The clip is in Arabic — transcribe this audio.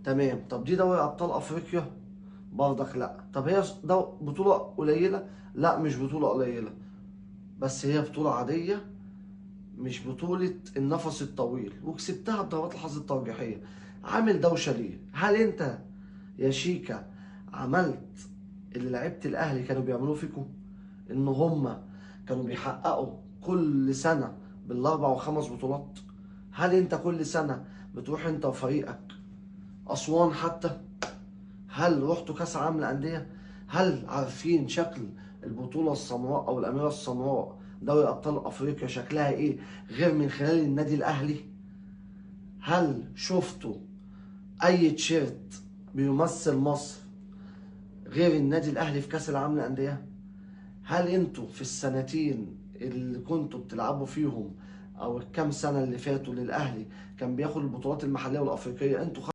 تمام. طب دي دوري ابطال افريقيا؟ برضك لا. طب هي بطولة قليلة؟ لا مش بطولة قليلة، بس هي بطولة عادية، مش بطولة النفس الطويل، وكسبتها بضربات الحظ الترجيحية. عامل دوشة ليه؟ هل انت يا شيكا عملت اللي لعيبة الاهلي كانوا بيعملوه فيكم؟ ان هما كانوا بيحققوا كل سنة بالاربع وخمس بطولات. هل انت كل سنة بتروح انت وفريقك اسوان حتى؟ هل رحتوا كاس عالم للانديه؟ هل عارفين شكل البطوله السمراء او الاميره السمراء دوري ابطال افريقيا شكلها ايه غير من خلال النادي الاهلي؟ هل شفتوا اي تيشيرت بيمثل مصر غير النادي الاهلي في كاس العالم للانديه؟ هل انتوا في السنتين اللي كنتوا بتلعبوا فيهم او الكام سنه اللي فاتوا للاهلي كان بياخد البطولات المحليه والافريقيه، انتوا